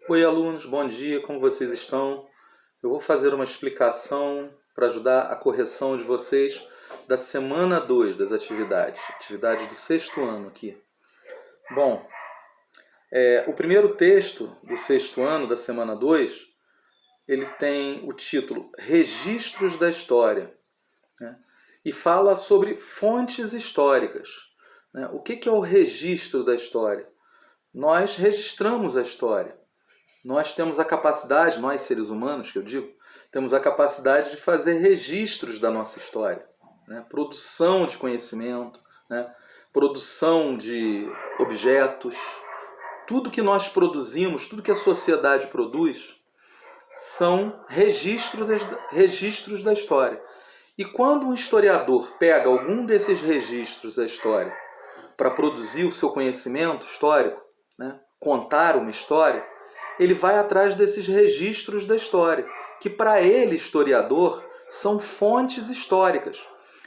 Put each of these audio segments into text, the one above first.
Oi, alunos, bom dia, como vocês estão? Eu vou fazer uma explicação para ajudar a correção de vocês da semana 2 das atividades do sexto ano aqui. Bom, o primeiro texto do sexto ano, da semana 2, ele tem o título Registros da História, né? E fala sobre fontes históricas, né? O que é o registro da história? Nós registramos a história. Nós temos a capacidade, nós seres humanos, que eu digo, temos a capacidade de fazer registros da nossa história, né? Produção de conhecimento, né? Produção de objetos. Tudo que nós produzimos, tudo que a sociedade produz, são registros da história. E quando um historiador pega algum desses registros da história para produzir o seu conhecimento histórico, né? Contar uma história, ele vai atrás desses registros da história, que para ele, historiador, são fontes históricas.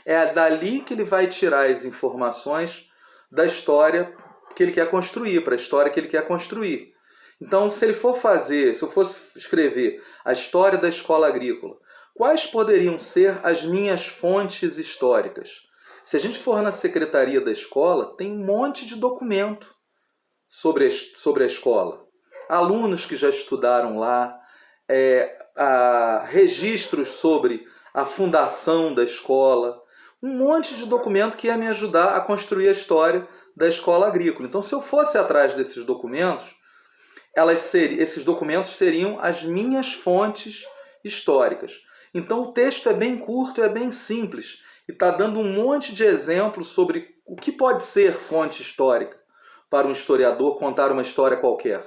É dali que ele vai tirar as informações da história que ele quer construir, para a história que ele quer construir. Então, se eu fosse escrever a história da escola agrícola, quais poderiam ser as minhas fontes históricas? Se a gente for na secretaria da escola, tem um monte de documento sobre a escola. Alunos que já estudaram lá, registros sobre a fundação da escola, um monte de documento que ia me ajudar a construir a história da escola agrícola. Então, se eu fosse atrás desses documentos, esses documentos seriam as minhas fontes históricas. Então, o texto é bem curto, é bem simples, e está dando um monte de exemplos sobre o que pode ser fonte histórica para um historiador contar uma história qualquer.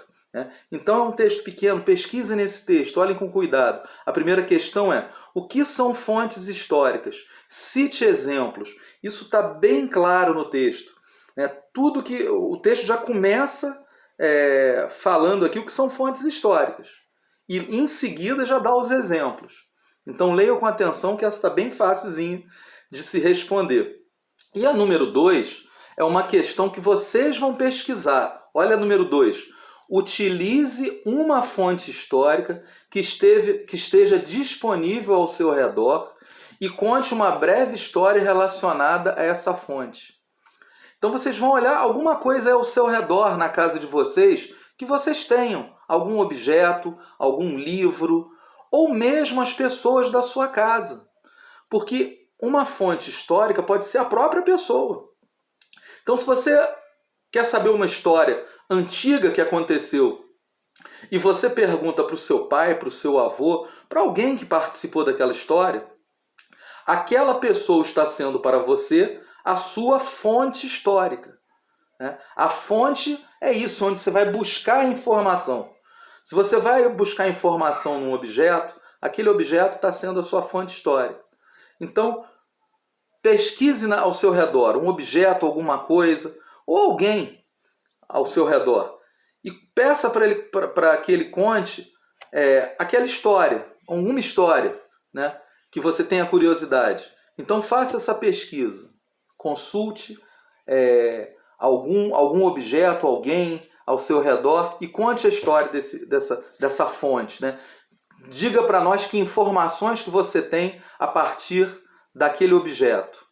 Então é um texto pequeno, pesquisem nesse texto, olhem com cuidado. A primeira questão é: o que são fontes históricas? Cite exemplos. Isso está bem claro no texto. Tudo que o texto já começa falando aqui o que são fontes históricas. E em seguida já dá os exemplos. Então leiam com atenção que essa está bem facilzinho de se responder. E a número 2 é uma questão que vocês vão pesquisar. Olha a número 2. Utilize uma fonte histórica que esteja disponível ao seu redor e conte uma breve história relacionada a essa fonte. Então vocês vão olhar alguma coisa ao seu redor na casa de vocês que vocês tenham. Algum objeto, algum livro, ou mesmo as pessoas da sua casa. Porque uma fonte histórica pode ser a própria pessoa. Então, se você quer saber uma história antiga que aconteceu e você pergunta para o seu pai, para o seu avô, para alguém que participou daquela história, aquela pessoa está sendo para você a sua fonte histórica. A fonte é isso, onde você vai buscar informação. Se você vai buscar informação num objeto, aquele objeto está sendo a sua fonte histórica. Então, pesquise ao seu redor um objeto, alguma coisa, ou alguém ao seu redor, e peça para que ele conte aquela história, alguma história, né, que você tenha curiosidade. Então faça essa pesquisa, consulte algum objeto, alguém ao seu redor e conte a história dessa fonte, né? Diga para nós que informações que você tem a partir daquele objeto.